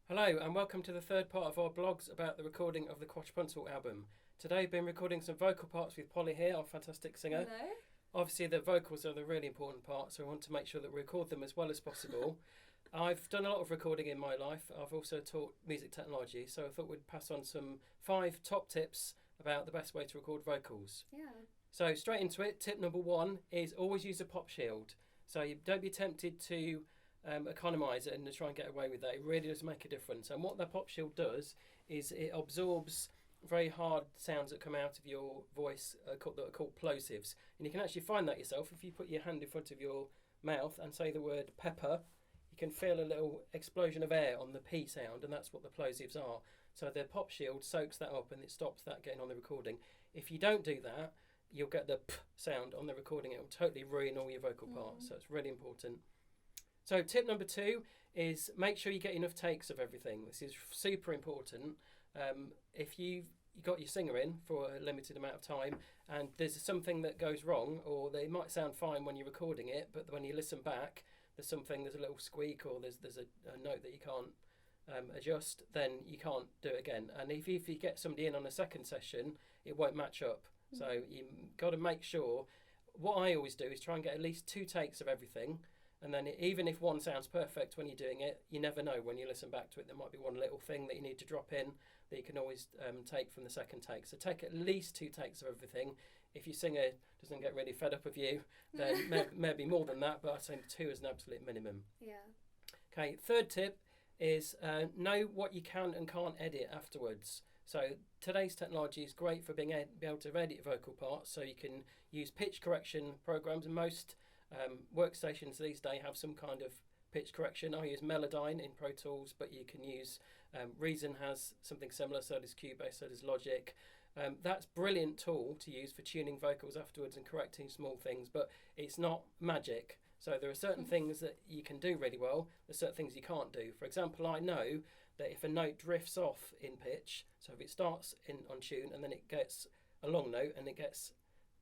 Hello and welcome to the third part of our blogs about the recording of the Quattrpuntal album. Today I've been recording some vocal parts with Polly here, our fantastic singer. Hello. Obviously the vocals are the really important part, so I want to make sure that we record them as well as possible. I've done a lot of recording in my life. I've also taught music technology, so I thought we'd pass on some 5 top tips about the best way to record vocals. Yeah. So straight into it, tip number 1 is always use a pop shield. So you don't be tempted to economise it and to try and get away with that. It really does make a difference. And what the pop shield does is it absorbs very hard sounds that come out of your voice that are called plosives. And you can actually find that yourself if you put your hand in front of your mouth and say the word pepper. You can feel a little explosion of air on the P sound, and that's what the plosives are. So the pop shield soaks that up and it stops that getting on the recording. If you don't do that, you'll get the P sound on the recording. It will totally ruin all your vocal parts. So it's really important. So tip number 2 is make sure you get enough takes of everything. This is super important. If you've got your singer in for a limited amount of time and there's something that goes wrong, or they might sound fine when you're recording it, but when you listen back, there's a little squeak, or there's a note that you can't adjust, then you can't do it again. And if you get somebody in on a second session, it won't match up. So you've got to make sure. What I always do is try and get at least 2 takes of everything. And then even if one sounds perfect when you're doing it, you never know when you listen back to it. There might be one little thing that you need to drop in that you can always take from the second take. So take at least 2 takes of everything. If your singer doesn't get really fed up with you, then maybe more than that, but I'd say 2 is an absolute minimum. Yeah. Okay, third tip is know what you can and can't edit afterwards. So today's technology is great for being able to edit vocal parts. So you can use pitch correction programs, and most workstations these days have some kind of pitch correction. I use Melodyne in Pro Tools, but you can use Reason has something similar, so does Cubase, so does Logic. That's a brilliant tool to use for tuning vocals afterwards and correcting small things, but it's not magic. So there are certain things that you can do really well, there's certain things you can't do. For example, I know that if a note drifts off in pitch, so if it starts on tune and then it gets a long note and it gets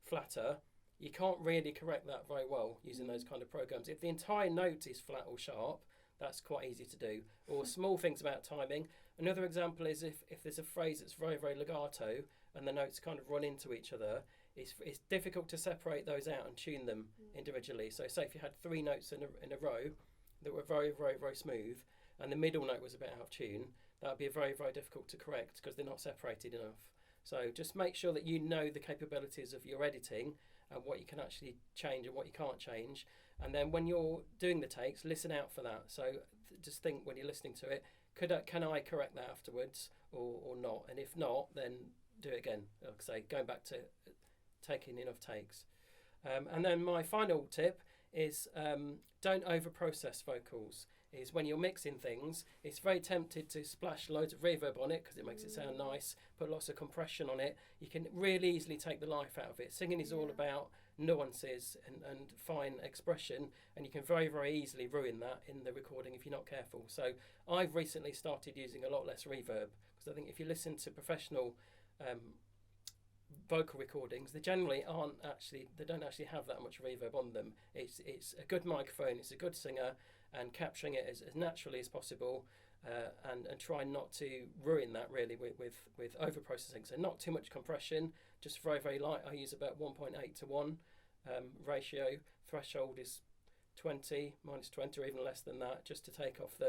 flatter, you can't really correct that very well using those kind of programs. If the entire note is flat or sharp, that's quite easy to do. Or small things about timing. Another example is if there's a phrase that's very, very legato and the notes kind of run into each other, it's difficult to separate those out and tune them individually. So say if you had 3 notes in a row that were very, very, very smooth and the middle note was a bit out of tune, that would be very, very difficult to correct because they're not separated enough. So just make sure that you know the capabilities of your editing and what you can actually change and what you can't change. And then when you're doing the takes, listen out for that. So just think when you're listening to it, can I correct that afterwards or not? And if not, then do it again. Like I say, going back to taking enough takes. And then my final tip is don't over-process vocals. Is when you're mixing things, it's very tempted to splash loads of reverb on it because it makes it sound nice, put lots of compression on it. You can really easily take the life out of it. Singing is all about nuances and fine expression, and you can very, very easily ruin that in the recording if you're not careful. So I've recently started using a lot less reverb because I think if you listen to professional vocal recordings, they don't actually have that much reverb on them. It's a good microphone, it's a good singer, and capturing it as naturally as possible, and try not to ruin that really with over processing. So not too much compression, just very, very light. I use about 1.8 to 1 ratio. Threshold is 20, minus 20, or even less than that, just to take off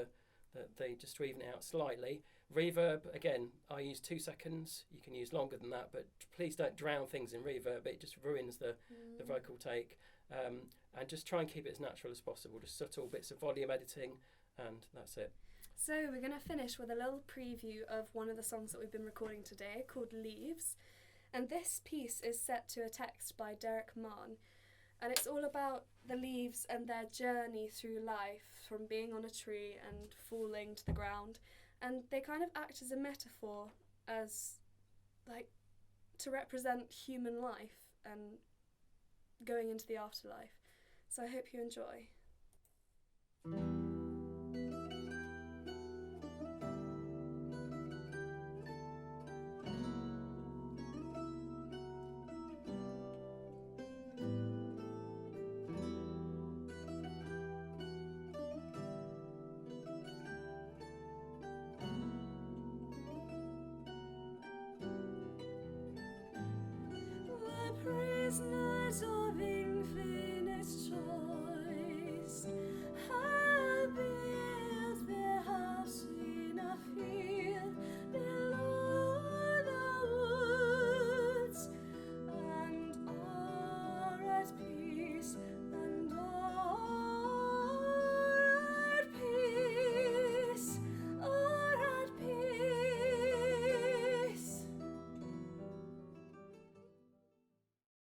just to even it out slightly. Reverb, again, I use 2 seconds. You can use longer than that, but please don't drown things in reverb. It just ruins the vocal take. And just try and keep it as natural as possible. Just subtle bits of volume editing, and that's it. So we're going to finish with a little preview of one of the songs that we've been recording today, called Leaves. And this piece is set to a text by Derek Mann. And it's all about the leaves and their journey through life, from being on a tree and falling to the ground. And they kind of act as a metaphor, as to represent human life and going into the afterlife. So I hope you enjoy.